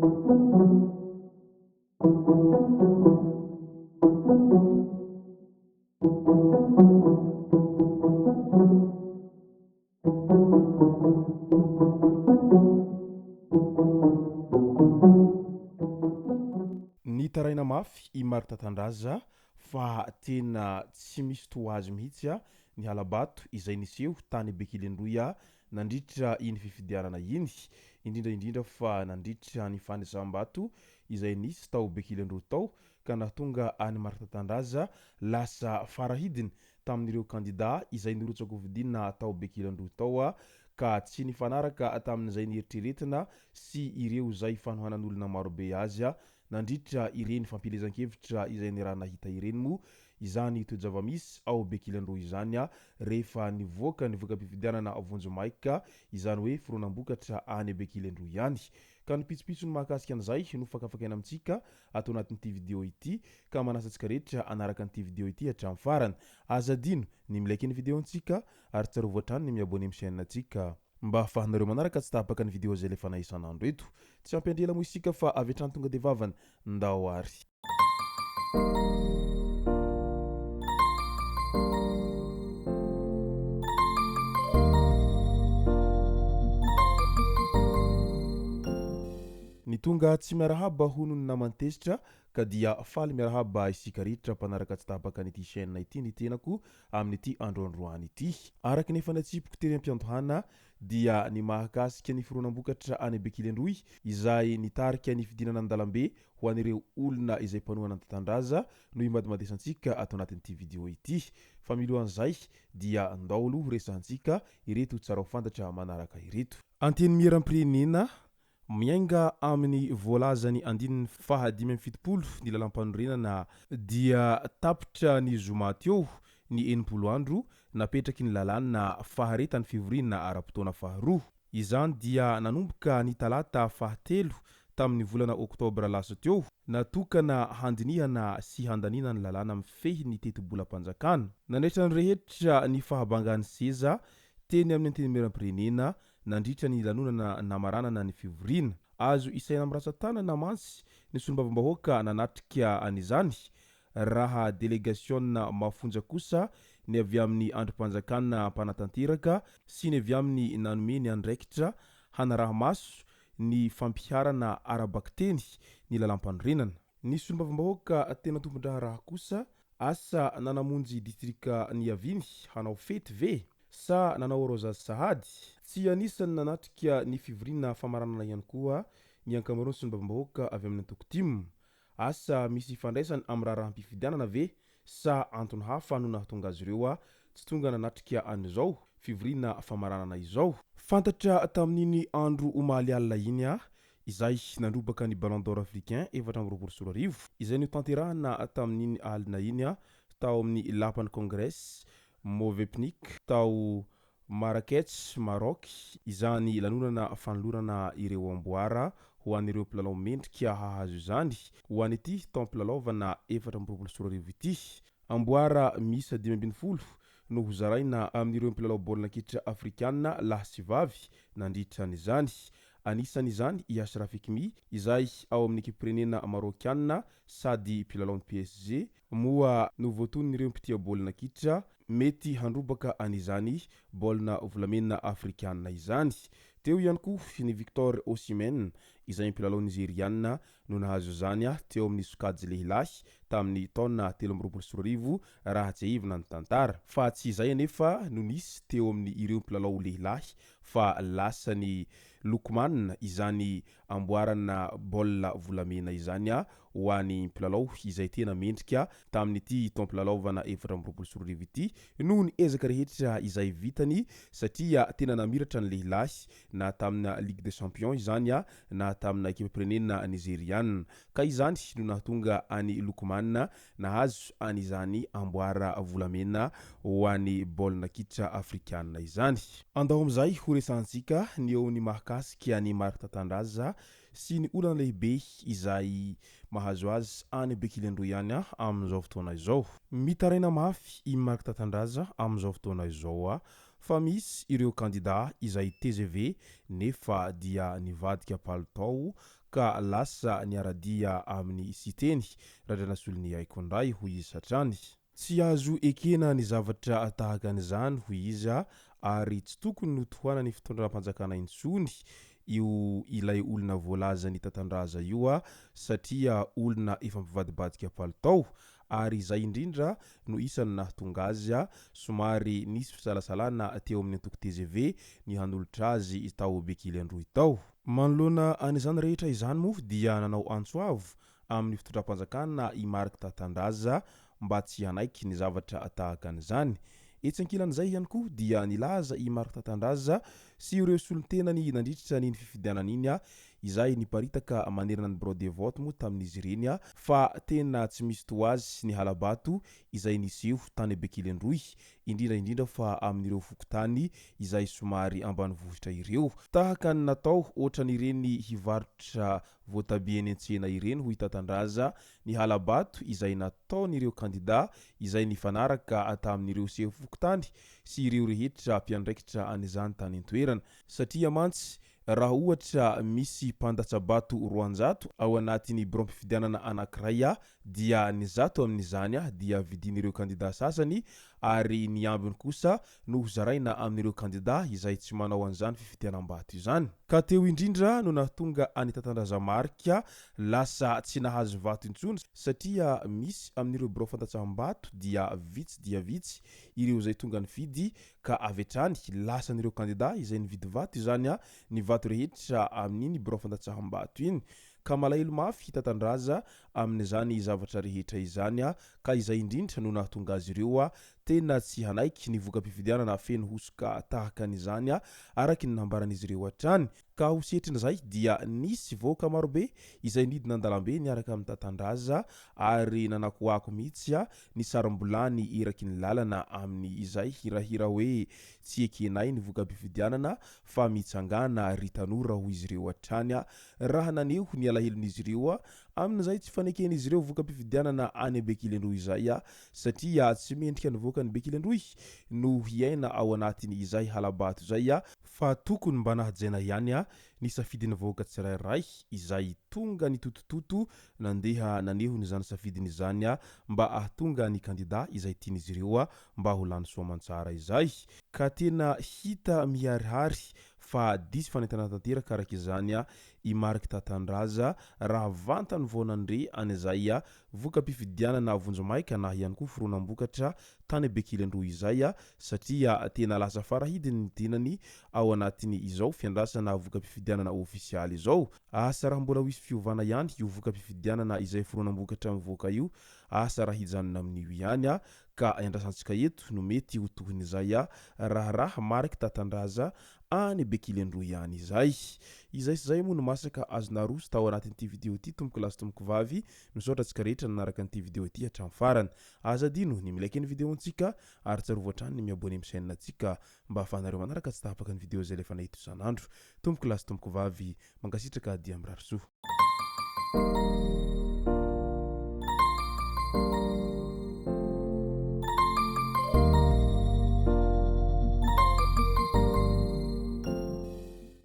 Ny taraina mafy i Marta Tandraza fa tena tsy misy toazy mihitsy ny halabato izay niseho tany Bekilendoya nandritra iny fifidianana iny, indrindra fa nandritra ny fanasam-bato izay nisy tao Bekilendoha tao ka nahatonga any Marta Tandraza lasa farahidiny tamin'ireo kandida izay nirotsaka vidina tao Bekilendoha tao ka tsy nifanaraka tamin'izay nieritreretina sy ireo zay fanohanan'olona marobe azy nandritra ireny fampilezan-kevitra izay nirana hita ireny mo izany toe-java-misy ao Bekilendoha izany rehefa nivoaka am-pifidianana Vonjomaika izany hoe fironam-bokatra any Bekilendoha ihany ka nipitsopitsony mahakasika an'izay no fakafakaina amintsika ato anatin'ity vidéo ity ka manasa antsika rehetra anaraka an'ity vidéo ity hatramin'ny farany azadino ny milaiky ny vidéo antsika ary tsarovy hatrany ny miabone amin'ny chaîne antsika mba ahafahanareo manaraka tsy tapaka ny vidéo zay lefa naisan'andro eto tsy ampiandrela mo isika fa avy hatrany tonga de vavany ndao ary ny tonga tsy miarahaba hono ny namantezitra ka dia faly miarahaba isika rehetra mpanaraka tsy tapaka n'ity chaîne ity ny tenako amin'ity androandroany ity araka nefa natsipoko tery am-piantohana dia ny mahakasika ny fironam-bokatra any Bekilendoha izay nitarika ny fidinana an-dalambe ho an'ireo olona izay mpanohana Tandraza no imadimadisantsika ato anatin'ity vidéo ity fa milohan'izay dia andao aloha resantsika ireto tsara ho fantatra manaraka ireto anteny miaram-pirenena miainga amin'ny voalazany andininy fahadimy fitopolo ny lalam-panorenana dia tapitra ny zoma teo ny 80 andro napetraky ny lalàna faharetany fivoriana ara-potoana faharoa izany dia nanomboka ny talata fahatelo tamin'ny volana oktobra lasa teo natokana handinihana sy handaniana ny lalàna mifehy ny teti-bolam-panjakana nanaitra ny rehetra ny fahabangan'ny seza teny amin'ny anteny miaram-pirenena nandritra ny lanonana namaranana ny fivoriana azo isaina amin'ny ratsan-tanana mantsy ny solombavambahoaka nanatrika an'izany raha delegasiona mafonja kosa ny avy amin'ny androm-panjakana mpanatanteraka sy ny avy amin'ny nanomeny andraikitra hanaraha maso ny fampiharana arabakteny ny lalam-panorenana ny solombavambahoaka tena tompondraha raha kosa asa nanamonjy distrika ny aviny hanao fety ve sa nanao rosage sahady tsy anisany nanatrika ny fivoriana famaranana ihany koa ny ankamaroany solombavambahoaka avy amin'ny antoko-timo asa misy fandraisany amin'ny raharaham-pifidianana ve sa antony hafa no nahatonga azy ireo tsy tonga nanatrika an'izao fivoriana famaranana izao fantatra tamin'iny andro omaly alina iny izay nandrobaka ny Ballon d'Or africain 2024 izay no tanterahana tamin'iny alina iny tao amin'ny lapan'ny congrès Movenpick tao Marrakech Maroc izany lanonana fanolorana ireo amboara ho an'ireo mpilalao mendrika hahazo izany ho an'ity taom-pilalaovana 2024 ity amboara misa 510 no hozaraina amin'ireo mpilalao baolina kitra afrikanina lahy sy vavy nandritra n'izany anisan'izany i Achraf Hakimi izay ao amin'ny ekipirenena marokianina sady mpilalao ny PSG moa no voatonon'ireo mpitia baolina kitra mety handrobaka an'izany baolina volamena afrikanina izany teo ihany koa ny Victor Osimhen izay mpilalao nigerianina no nahazo izany teo amin'ny sokajy lehilahy tamin'ny taona 2024 raha tsy ahivina ny tantara fa tsy izay anefa no nisy teo amin'ny ireo mpilalao lehilahy fa lasany Lukman izany amboarana baolina volamena izany ho an'ny mpilalao izay tena mendrika tamin'ity taom-pilalaovana 2024 ity noho ny ezaka rehetra izay vitany satria tena namiratra ny lehilahy na tamina Ligue des Champions izany na tamina ekipirenena nigeriana ka izany no nahatonga any Lukman nahazo an'izany amboara volamena ho an'ny baolina kitra afrikanina izany andao amin'izay ho resantsika ny eo ny mahakasika ny Marta Tandraza sy ny olana lehibe izay mahazo azy any Bekilendoha ihany amin'izao fotoana izao mitaraina mafy i Marta Tandraza amin'izao fotoana izao fa misy ireo kandida izay TGV nefa dia nivadika palitao ka lasa niaradia amin'ny siteny randranasolo ny aiko ndray hoy izy satrany. Tsy azo ekena ny zavatra tahaka an'izany hoy izy ary tsy tokony notohana ny fitondram-panjakana intsony io ilay olona voalaza ny tantandraza io satria olona efa mivadibadika palitao ary izay indrindra no isany nahatonga azy somary nisy fisalasalana teo amin'ny antoko TGV ny hanolotra azy tao Bekily Androy tao. Manoloana an'izany rehetra izany moa dia nanao antsoavo amin'ny fitondram-panjakana i Mark Tatandraza mba tsy hanaiky ny zavatra tahaka an'izany. Etsy ankilan'izay ihany koa dia nilaza i Mark Tatandraza sy ireo solon-tenany nandritra n'iny fifidianana iny izay niparitaka manerana ny Bureau de vote moa tamin'izy ireny fa tena tsy misy toazy ny halabato izay niseho tany Bekily Androy indrindra fa amin'ireo fokotany izay somary ambanivohitra ireo tahaka ny natao ohatran'ireny hivarotra voatabia eny an-tsena ireny hoy Tatandraza ny halabato izay nataon'ireo kandida izay nifanaraka tamin'ireo seho fokotany sy ireo rehetra mpiandraikitra an'izany tany an-toerana satria mantsy raha ohatra misy mpandatsabato 200 ao anatin'ny bureau-mpifidianana anankiray dia ny 100 amin'izany dia vidin'ireo kandida sasany ary ny ambiny kosa no zaraina amin'ireo kandida izay tsy manao an'izany fifidianam-bato izany. Ka teo indrindra no nahatonga any Tatandraza Marika lasa tsy nahazo vato intsony satria misy amin'ireo bureau fandatsaham-bato dia vitsy ireo izay tonga ny vidy ka avetrany lasan'ireo kandida izay nividy vato izany ny vato rehetra amin'iny bureau fandatsaham-bato iny ka malahelo mafy Tatandraza amin'izany zavatra rehetra izany ka izay indrindra no nahatonga azy ireo tena tsy hanaiky ny voka-pifidianana feno hosoka tahaka an'izany araky ny nambaran'izy ireo hatrany. Ka ho setrin'izay dia nisy voaka marobe izay nidina an-dalambe niaraka amin'ny Tatandraza ary nanakoako mihitsy ny saram-bolany eraky ny lalana amin'ny izay hirahira hoe tsy ekenay ny voka-pifidianana fa mitsangana ry tanora ho izy ireo hatrany raha naneho ny alahelon'izy ireo amin'izay tsy faneken'izy ireo voka-pifidianana any Bekily Androy izay satria tsy mendrika ny voaka ny Bekily Androy no hiaina ao anatin'ny izay halabato izay fa tokony mba nahajaina ihany ny safidiny voaka tsirairay izay tonga ny totototo nandeha naneho n'izany safidiny izany mba ahatonga ny kandida izay tian'izy ireo mba ho lany soamantsara izay ka tena hita miharihary fa disy fanentana tanteraka araka izany i Mark Tatandraza raha vantany vonandre an'izay voka-pifidianana vonjomaika na ihany koa fironam-bokatra tany Bekily Androy izay satria tena lasa farahidiny ny tenany ao anatin'ny izao fiandrasana voka-pifidianana ofisialy izao asa raha mbola hoisy fiovana ihany io voka-pifidianana izay fironam-bokatra mivoaka io asa raha hijanona amin'io ihany ka iandrasantsika eto no mety ho tohin'izay raha Mark Tatandraza any Bekily Androy ihany izay sy zay moa no masaka azona roso tao anatin'ity video ity tomboko lasy tomboko vavy misaotra antsika rehetra nanaraka an'ity video ity hatramin'ny farany azadino ny milaiky ny videontsika ary tsarovo hatrany ny miabone amin'ny chaîne antsika mba ahafahanareo manaraka tsy tahapaka ny video zay lefa nahito isan'andro tomboko lasy tomboko vavy mankasitraka dia mirary soa.